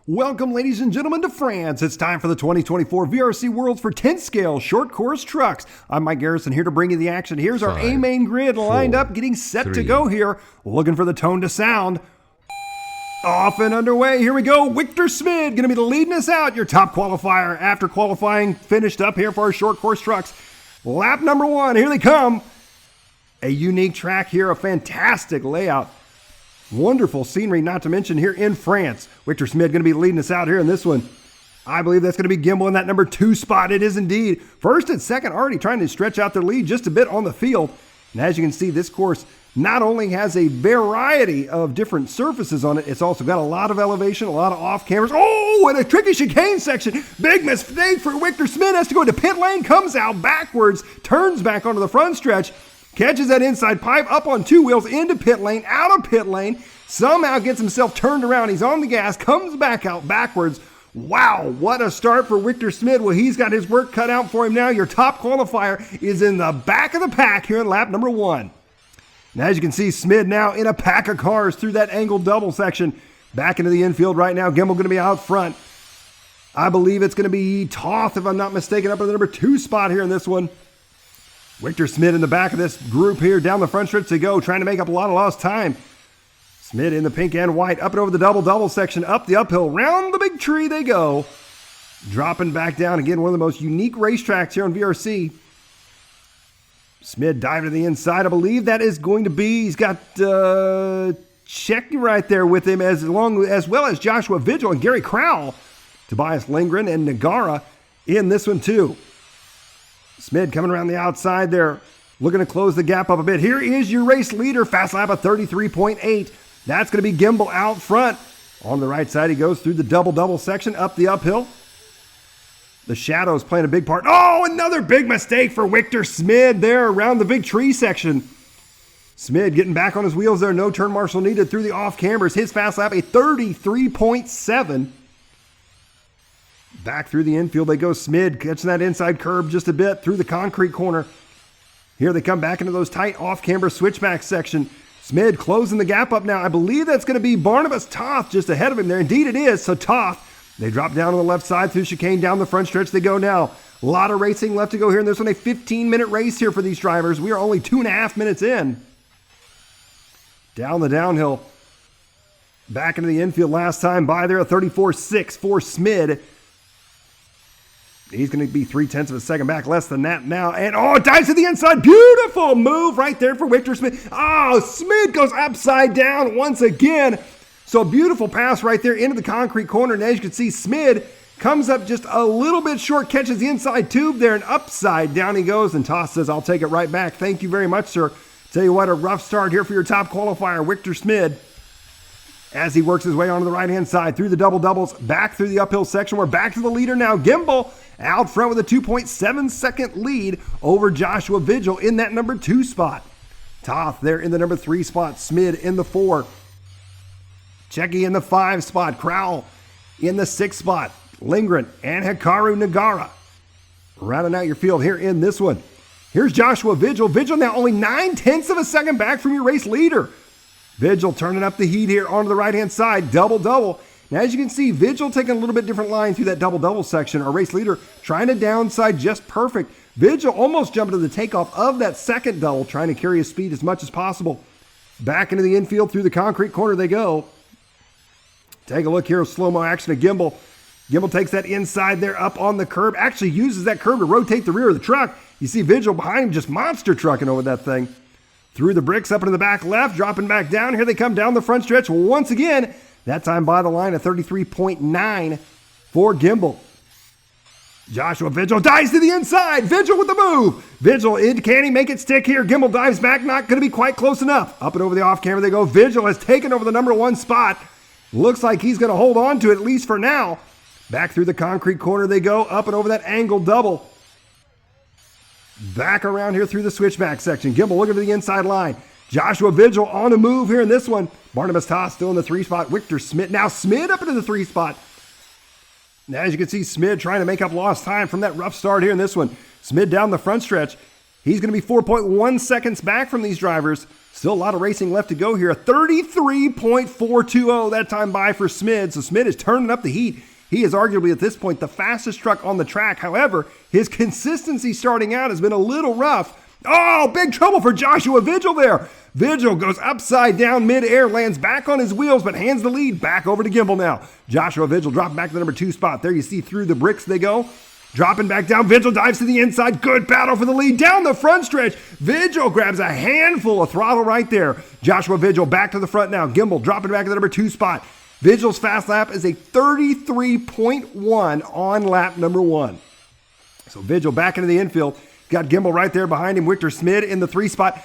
Welcome, ladies and gentlemen, to France. It's time for the 2024 VRC Worlds for 10th scale short course trucks. I'm Mike Garrison here to bring you the action. Here's our A main grid lined up, getting set to go here. Looking for the tone to sound. Off and underway. Here we go. Wiktor Smid going to be leading us out. Your top qualifier after qualifying finished up here for our short course trucks. Lap number 1. Here they come. A unique track here. A fantastic layout. Wonderful scenery, not to mention here in France. Wiktor Smid going to be leading us out here in this one. I believe that's going to be Gimbal in that number 2 spot. It is indeed. First and second already trying to stretch out their lead just a bit on the field. And as you can see, this course not only has a variety of different surfaces on it, it's also got a lot of elevation, a lot of off cameras. Oh, and a tricky chicane section. Big mistake for Wiktor Smid. Has to go into pit lane, comes out backwards, turns back onto the front stretch. Catches that inside pipe up on 2 wheels into pit lane, out of pit lane, somehow gets himself turned around. He's on the gas, comes back out backwards. Wow, what a start for Wiktor Smid. Well, he's got his work cut out for him now. Your top qualifier is in the back of the pack here in lap number 1. And as you can see, Smid now in a pack of cars through that angled double section. Back into the infield right now. Gimbal going to be out front. I believe it's going to be Toth, if I'm not mistaken, up in the number 2 spot here in this one. Wiktor Smid in the back of this group here, down the front stretch to go, trying to make up a lot of lost time. Smid in the pink and white, up and over the double section, up the uphill, round the big tree they go. Dropping back down, again, one of the most unique racetracks here on VRC. Smid diving to the inside, I believe that is going to be, he's got Checky right there with him, as well as Joshua Vigil and Gary Crowell. Tobias Lindgren and Nagara in this one too. Smid coming around the outside there, looking to close the gap up a bit. Here is your race leader, fast lap of 33.8. That's going to be Gimbal out front. On the right side, he goes through the double section, up the uphill. The shadows playing a big part. Oh, another big mistake for Wiktor Smid there around the big tree section. Smid getting back on his wheels there, no turn marshal needed through the off cameras. His fast lap, a 33.7. Back through the infield they go. Smid catching that inside curb just a bit through the concrete corner. Here they come back into those tight off-camber switchback section. Smid closing the gap up now. I believe that's going to be Barnabas Toth just ahead of him there. Indeed it is. So Toth, they drop down on the left side through chicane. Down the front stretch they go now. A lot of racing left to go here. And there's only a 15-minute race here for these drivers. We are only 2.5 minutes in. Down the downhill. Back into the infield last time by there. A 34.6 for Smid. He's going to be 0.3 of a second back, less than that now. And oh, it dives to the inside. Beautiful move right there for Wiktor Smid. Oh, Smid goes upside down once again. So a beautiful pass right there into the concrete corner. And as you can see, Smid comes up just a little bit short, catches the inside tube there, and upside down he goes. And Toss says, I'll take it right back. Thank you very much, sir. Tell you what, a rough start here for your top qualifier, Wiktor Smid. As he works his way onto the right-hand side, through the doubles, back through the uphill section. We're back to the leader now. Gimbal out front with a 2.7 second lead over Joshua Vigil in that number 2 spot. Toth there in the number 3 spot. Smid in the 4. Checky in the 5 spot. Crowell in the 6 spot. Lindgren and Hikaru Nagara rounding out your field here in this one. Here's Joshua Vigil. Vigil now only 0.9 of a second back from your race leader. Vigil turning up the heat here onto the right-hand side. Double. Now, as you can see, Vigil taking a little bit different line through that double section. Our race leader trying to downside just perfect. Vigil almost jumping to the takeoff of that second double, trying to carry his speed as much as possible. Back into the infield through the concrete corner they go. Take a look here at slow-mo action of Gimbal. Gimbal takes that inside there up on the curb. Actually uses that curb to rotate the rear of the truck. You see Vigil behind him just monster trucking over that thing. Through the bricks, up into the back left, dropping back down. Here they come down the front stretch once again. That time by the line of 33.9 for Gimbal. Joshua Vigil dives to the inside. Vigil with the move. Vigil, can he make it stick here? Gimbal dives back, not going to be quite close enough. Up and over the off camera they go. Vigil has taken over the number 1 spot. Looks like he's going to hold on to it, at least for now. Back through the concrete corner they go, up and over that angled double. Back around here through the switchback section. Gimbal looking to the inside line. Joshua Vigil on a move here in this one. Barnabas Toth still in the 3 spot. Wiktor Smid. Now Smid up into the 3 spot. Now as you can see, Smid trying to make up lost time from that rough start here in this one. Smid down the front stretch. He's going to be 4.1 seconds back from these drivers. Still a lot of racing left to go here. 33.420 that time by for Smid. So Smid is turning up the heat. He is arguably at this point the fastest truck on the track. However, his consistency starting out has been a little rough. Oh, big trouble for Joshua Vigil there. Vigil goes upside down mid-air, lands back on his wheels, but hands the lead back over to Gimbel now. Joshua Vigil dropping back to the number 2 spot. There you see through the bricks they go. Dropping back down, Vigil dives to the inside. Good battle for the lead down the front stretch. Vigil grabs a handful of throttle right there. Joshua Vigil back to the front now. Gimbel dropping back to the number 2 spot. Vigil's fast lap is a 33.1 on lap number 1. So Vigil back into the infield. Got Gimbel right there behind him. Wiktor Smid in the 3 spot.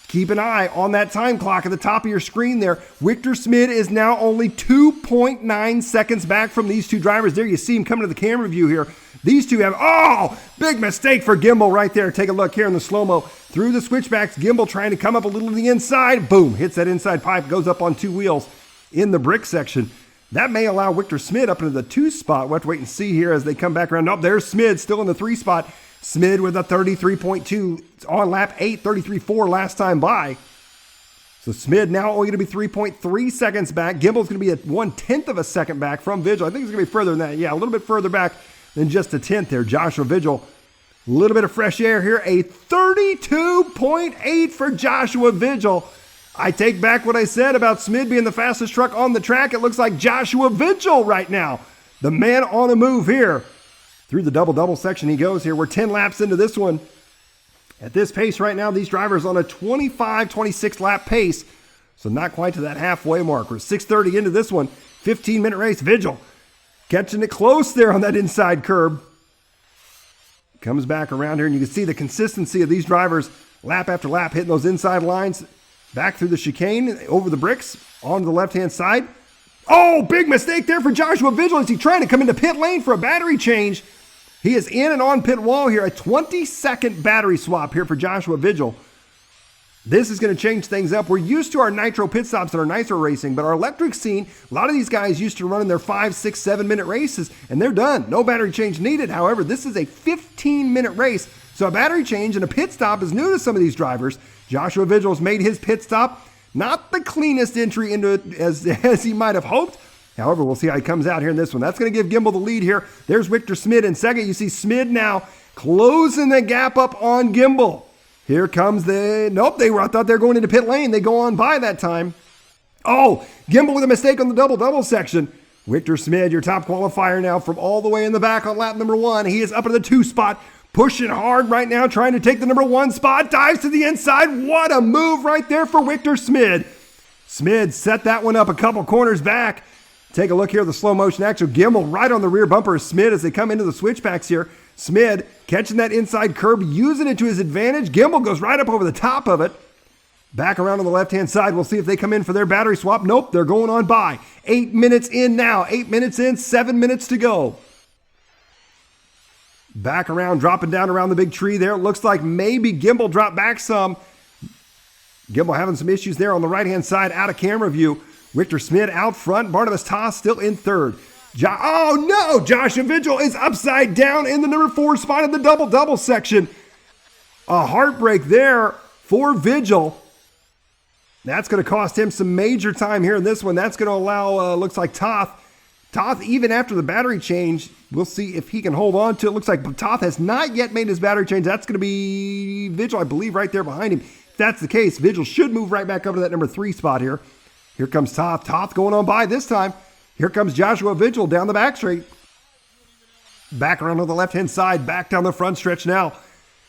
Keep an eye on that time clock at the top of your screen there. Wiktor Smid is now only 2.9 seconds back from these two drivers. There you see him coming to the camera view here. These two have, oh, big mistake for Gimbel right there. Take a look here in the slow-mo. Through the switchbacks, Gimbel trying to come up a little to the inside. Boom, hits that inside pipe, goes up on 2 wheels in the brick section. That may allow Wiktor Smid up into the 2 spot. We'll have to wait and see here as they come back around. Nope, there's Smid still in the 3 spot. Smid with a 33.2 on lap 8, 33.4 last time by. So Smid now only going to be 3.3 seconds back. Gimbel's going to be at 1/10 of a second back from Vigil. I think it's going to be further than that. Yeah, a little bit further back than just a 10th there. Joshua Vigil, a little bit of fresh air here. A 32.8 for Joshua Vigil. I take back what I said about Smid being the fastest truck on the track. It looks like Joshua Vigil right now. The man on the move here. Through the double-double section he goes here. We're 10 laps into this one. At this pace right now, these drivers on a 25, 26 lap pace. So not quite to that halfway mark. We're 6:30 into this one. 15-minute race. Vigil catching it close there on that inside curb. Comes back around here, and you can see the consistency of these drivers lap after lap hitting those inside lines. Back through the chicane, over the bricks, onto the left-hand side. Oh, big mistake there for Joshua Vigil as he's trying to come into pit lane for a battery change. He is in and on pit wall here. A 20-second battery swap here for Joshua Vigil. This is going to change things up. We're used to our nitro pit stops and our nitro racing, but our electric scene, a lot of these guys used to run in their 5, 6, 7-minute races, and they're done. No battery change needed. However, this is a 15-minute race, so a battery change and a pit stop is new to some of these drivers. Joshua Vigil has made his pit stop. Not the cleanest entry into it as he might have hoped. However, we'll see how he comes out here in this one. That's going to give Gimbel the lead here. There's Wiktor Smid in second. You see Smid now closing the gap up on Gimbel. Here comes I thought they were going into pit lane. They go on by that time. Oh, Gimbel with a mistake on the double-double section. Wiktor Smid, your top qualifier now from all the way in the back on lap number 1. He is up in the 2 spot. Pushing hard right now, trying to take the number 1 spot. Dives to the inside. What a move right there for Wiktor Smid. Smid set that one up a couple corners back. Take a look here at the slow motion action. Gimbel right on the rear bumper of Smid as they come into the switchbacks here. Smid catching that inside curb, using it to his advantage. Gimbel goes right up over the top of it. Back around on the left-hand side. We'll see if they come in for their battery swap. Nope, they're going on by. 8 minutes in now. 8 minutes in, 7 minutes to go. Back around, dropping down around the big tree there. It looks like maybe Gimbel dropped back some. Gimbel having some issues there on the right-hand side, out of camera view. Wiktor Smid out front. Barnabas Toss still in third. Oh no! Joshua Vigil is upside down in the number 4 spot in the double-double section. A heartbreak there for Vigil. That's going to cost him some major time here in this one. That's going to allow, looks like Toth, even after the battery change, we'll see if he can hold on to it. Looks like Toth has not yet made his battery change. That's going to be Vigil, I believe, right there behind him. If that's the case, Vigil should move right back up to that number 3 spot here. Here comes Toth. Toth going on by this time. Here comes Joshua Vigil down the back straight. Back around on the left-hand side, back down the front stretch now.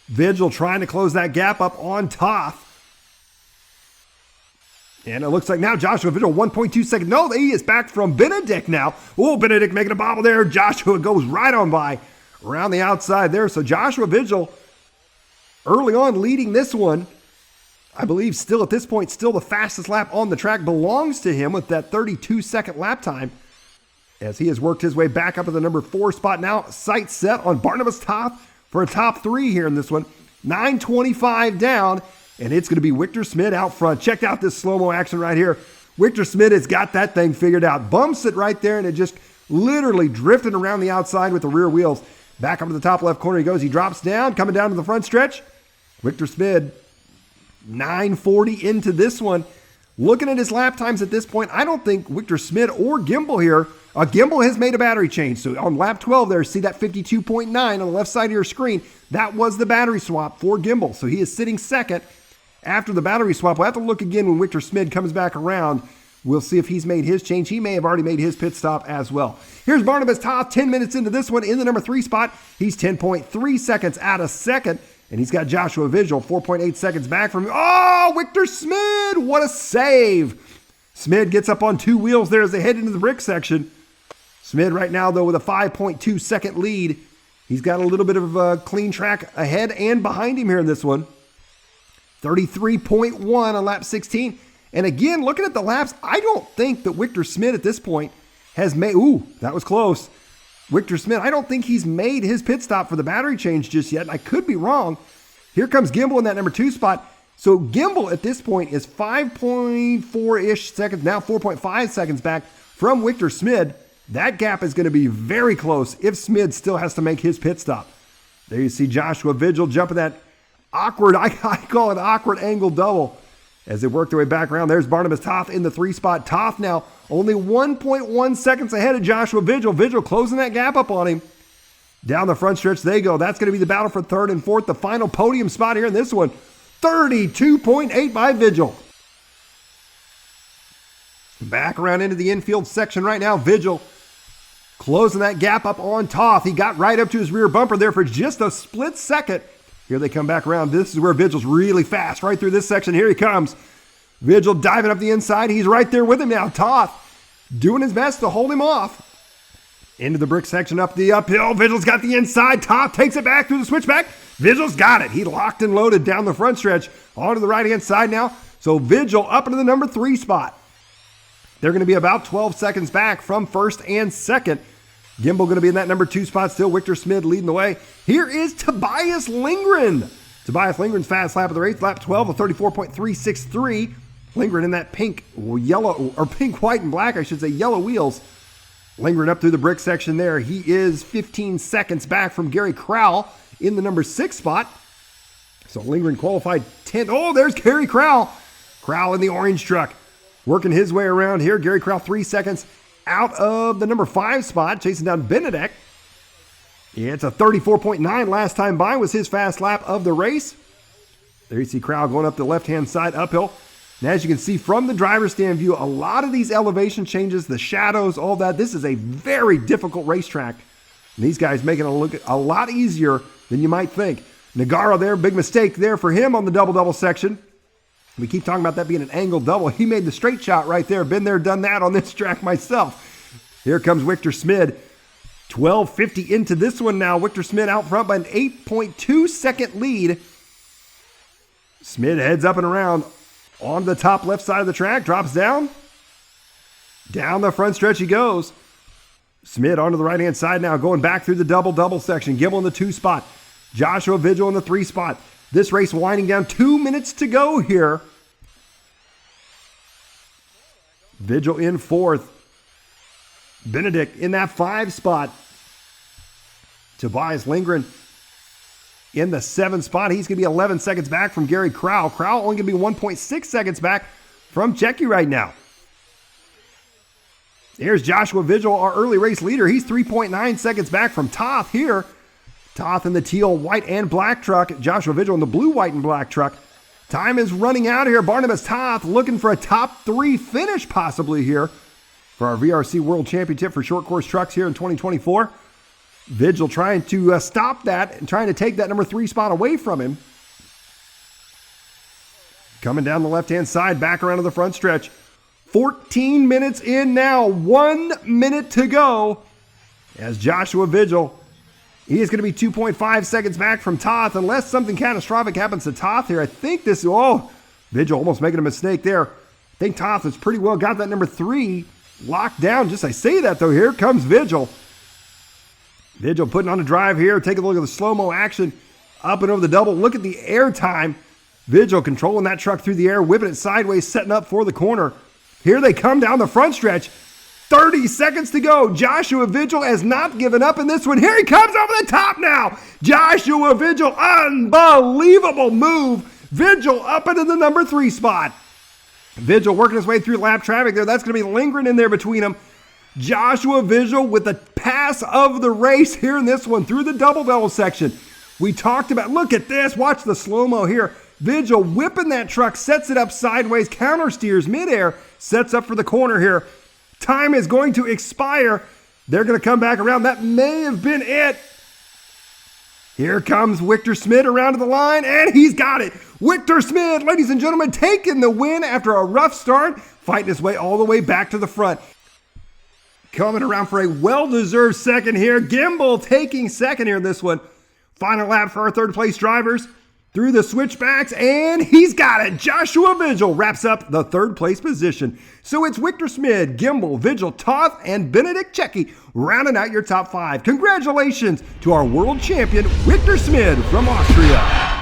Vigil trying to close that gap up on Toth. And it looks like now Joshua Vigil 1.2 seconds. No, he is back from Benedict now. Oh, Benedict making a bobble there. Joshua goes right on by around the outside there. So Joshua Vigil early on leading this one. I believe still at this point, still the fastest lap on the track belongs to him with that 32-second lap time as he has worked his way back up to the number 4 spot now. Sights set on Barnabas Toth for a top 3 here in this one. 9:25 down, and it's going to be Wiktor Smid out front. Check out this slow-mo action right here. Wiktor Smid has got that thing figured out. Bumps it right there, and it just literally drifted around the outside with the rear wheels. Back up to the top left corner he goes. He drops down, coming down to the front stretch. Wiktor Smid, 9:40 into this one. Looking at his lap times at this point, I don't think Wiktor Smid or Gimbel here. Gimbel has made a battery change. So on lap 12 there, see that 52.9 on the left side of your screen. That was the battery swap for Gimbel. So he is sitting second after the battery swap. We'll have to look again when Wiktor Smid comes back around. We'll see if he's made his change. He may have already made his pit stop as well. Here's Barnabas Toth, 10 minutes into this one in the number 3 spot. He's 10.3 seconds out of second. And he's got Joshua Vigil 4.8 seconds back from him. Oh, Wiktor Smid, what a save. Smid gets up on 2 wheels there as they head into the brick section. Smid right now, though, with a 5.2 second lead. He's got a little bit of a clean track ahead and behind him here in this one. 33.1 on lap 16. And again, looking at the laps, I don't think that Wiktor Smid at this point has made, ooh, that was close. Wiktor Smid, I don't think he's made his pit stop for the battery change just yet. I could be wrong. Here comes Gimbel in that number 2 spot. So Gimbel at this point is 5.4-ish seconds, now 4.5 seconds back from Wiktor Smid. That gap is going to be very close if Smid still has to make his pit stop. There you see Joshua Vigil jumping that awkward, I call it awkward angle double as they work their way back around. There's Barnabas Toth in the 3 spot. Toth now only 1.1 seconds ahead of Joshua Vigil. Vigil closing that gap up on him. Down the front stretch they go. That's going to be the battle for 3rd and 4th. The final podium spot here in this one. 32.8 by Vigil. Back around into the infield section right now. Vigil closing that gap up on Toth. He got right up to his rear bumper there for just a split second. Here they come back around. This is where Vigil's really fast, right through this section. Here he comes. Vigil diving up the inside. He's right there with him now. Toth doing his best to hold him off. Into the brick section, up the uphill. Vigil's got the inside. Toth takes it back through the switchback. Vigil's got it. He locked and loaded down the front stretch onto the right-hand side now. So Vigil up into the number 3 spot. They're going to be about 12 seconds back from 1st and 2nd. Gimbel going to be in that number 2 spot still. Wiktor Smid leading the way. Here is Tobias Lindgren. Tobias Lindgren's fast lap of the race, lap 12 of 34.363. Lindgren in that pink, yellow, or pink, white, and black, I should say, yellow wheels. Lindgren up through the brick section there. He is 15 seconds back from Gary Crowell in the number 6 spot. So Lindgren qualified 10th. Oh, there's Gary Crowell. Crowell in the orange truck. Working his way around here. Gary Crowell 3 seconds out of the number 5 spot, chasing down Benedict. Yeah, it's a 34.9 last time by was his fast lap of the race. There you see Crowell going up the left-hand side uphill. And as you can see from the driver's stand view, a lot of these elevation changes, the shadows, all that, this is a very difficult racetrack. And these guys making it look a lot easier than you might think. Nagaro there, big mistake there for him on the double-double section. We keep talking about that being an angle double. He made the straight shot right there. Been there, done that on this track myself. Here comes Wiktor Smid. 12:50 into this one now. Wiktor Smid out front by an 8.2 second lead. Smid heads up and around on the top left side of the track. Drops down. Down the front stretch he goes. Smid onto the right-hand side now, going back through the double-double section. Gimbel in the 2 spot. Joshua Vigil in the 3 spot. This race winding down, 2 minutes to go here. Vigil in 4th. Benedict in that 5 spot. Tobias Lindgren in the 7 spot. He's going to be 11 seconds back from Gary Crowell. Crowell only going to be 1.6 seconds back from Checky right now. Here's Joshua Vigil, our early race leader. He's 3.9 seconds back from Toth here. Toth in the teal, white, and black truck. Joshua Vigil in the blue, white, and black truck. Time is running out here. Barnabas Toth looking for a top 3 finish possibly here for our VRC World Championship for short course trucks here in 2024. Vigil trying to stop that and trying to take that number 3 spot away from him. Coming down the left-hand side, back around to the front stretch. 14 minutes in now, 1 minute to go. As Joshua Vigil, he is going to be 2.5 seconds back from Toth, unless something catastrophic happens to Toth here. I think this, Vigil almost making a mistake there. I think Toth has pretty well got that number 3 locked down. Just I say that though, here comes Vigil. Vigil putting on a drive here. Take a look at the slow-mo action up and over the double. Look at the air time. Vigil controlling that truck through the air, whipping it sideways, setting up for the corner. Here they come down the front stretch. 30 seconds to go. Joshua Vigil has not given up in this one. Here he comes over the top now. Joshua Vigil, unbelievable move. Vigil up into the number 3 spot. Vigil working his way through lap traffic there. That's going to be lingering in there between them. Joshua Vigil with the pass of the race here in this one through the double bell section. We talked about, look at this. Watch the slow-mo here. Vigil whipping that truck, sets it up sideways, counter steers midair, sets up for the corner here. Time is going to expire. They're going to come back around. That may have been it. Here comes Wiktor Smid around to the line, and he's got it. Wiktor Smid, ladies and gentlemen, taking the win after a rough start, fighting his way all the way back to the front. Coming around for a well-deserved second here. Gimbal taking second here in this one. Final lap for our third place drivers. Through the switchbacks, and he's got it. Joshua Vigil wraps up the third place position. So it's Wiktor Smid, Gimbal, Vigil, Toth, and Benedict Cecchi rounding out your top 5. Congratulations to our world champion, Wiktor Smid from Austria.